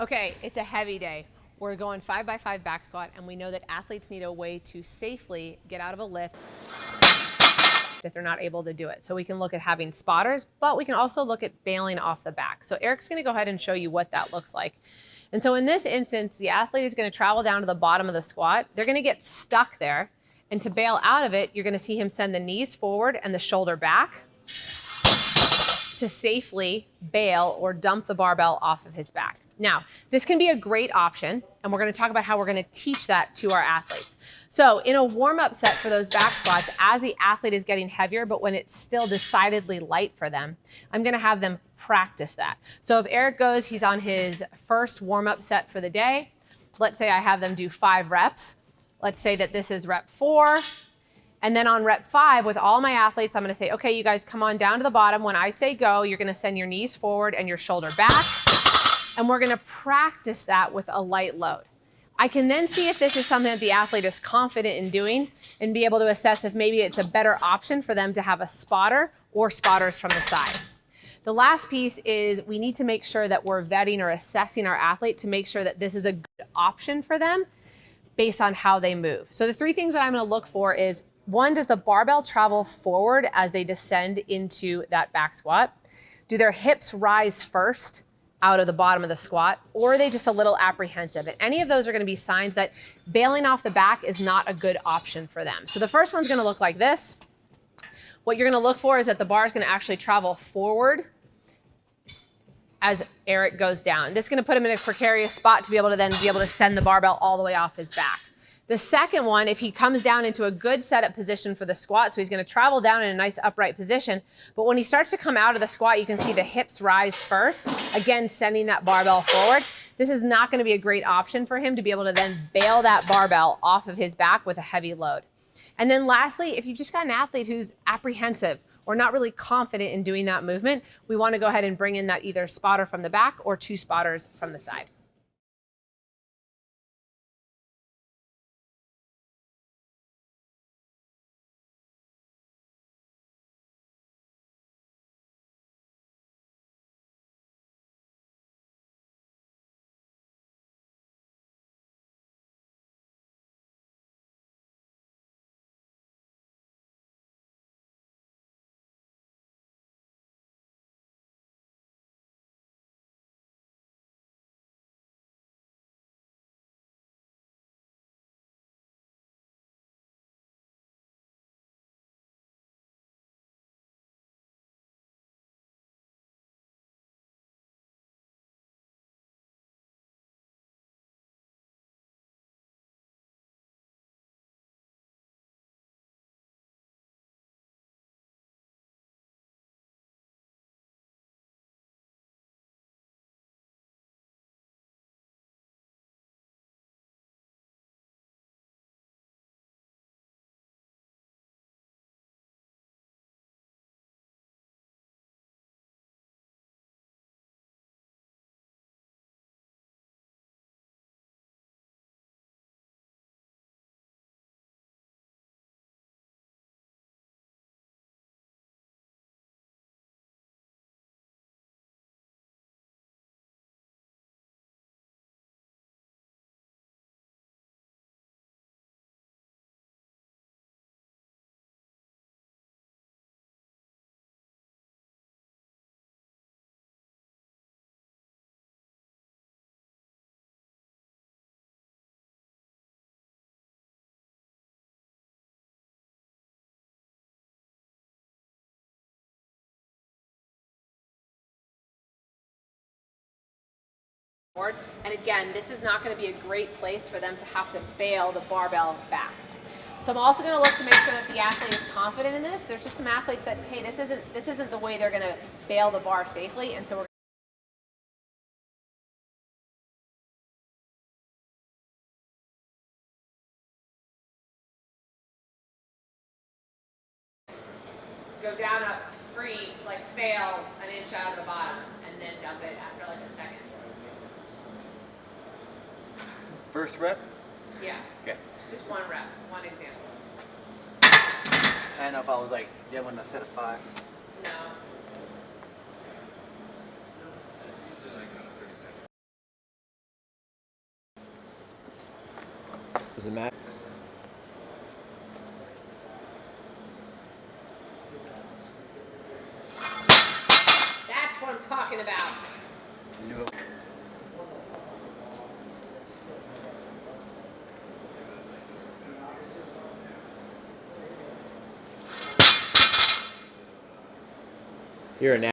Okay, it's a heavy day. We're going 5x5 back squat, and we know that athletes need a way to safely get out of a lift if they're not able to do it. So we can look at having spotters, but we can also look at bailing off the back. So Eric's gonna go ahead and show you what that looks like. And so in this instance, the athlete is gonna travel down to the bottom of the squat. They're gonna get stuck there. And to bail out of it, you're gonna see him send the knees forward and the shoulder back to safely bail or dump the barbell off of his back. Now, this can be a great option, and we're gonna talk about how we're gonna teach that to our athletes. So in a warm-up set for those back squats, as the athlete is getting heavier, but when it's still decidedly light for them, I'm gonna have them practice that. So if Eric goes, he's on his first warm-up set for the day. Let's say I have them do 5 reps. Let's say that this is rep 4. And then on rep 5, with all my athletes, I'm gonna say, okay, you guys come on down to the bottom. When I say go, you're gonna send your knees forward and your shoulder back. And we're gonna practice that with a light load. I can then see if this is something that the athlete is confident in doing and be able to assess if maybe it's a better option for them to have a spotter or spotters from the side. The last piece is we need to make sure that we're vetting or assessing our athlete to make sure that this is a good option for them based on how they move. So the 3 things that I'm gonna look for is, 1, does the barbell travel forward as they descend into that back squat? Do their hips rise first out of the bottom of the squat, or are they just a little apprehensive? And any of those are gonna be signs that bailing off the back is not a good option for them. So the first one's gonna look like this. What you're gonna look for is that the bar is gonna actually travel forward as Eric goes down. This is gonna put him in a precarious spot to be able to send the barbell all the way off his back. The second one, if he comes down into a good setup position for the squat, so he's gonna travel down in a nice upright position, but when he starts to come out of the squat, you can see the hips rise first, again, sending that barbell forward. This is not gonna be a great option for him to be able to then bail that barbell off of his back with a heavy load. And then lastly, if you've just got an athlete who's apprehensive or not really confident in doing that movement, we wanna go ahead and bring in that either spotter from the back or 2 spotters from the side. And again, this is not going to be a great place for them to have to bail the barbell back. So I'm also going to look to make sure that the athlete is confident in this. There's just some athletes that, hey, this isn't the way they're going to bail the bar safely, and so we're go down up free, like fail an inch out of the bottom, and then dump it after like a second. First rep? Yeah. Okay. Just 1 rep, 1 example. I don't know if I was like, yeah, when I said a 5. No. Doesn't matter. That's what I'm talking about. No. You're a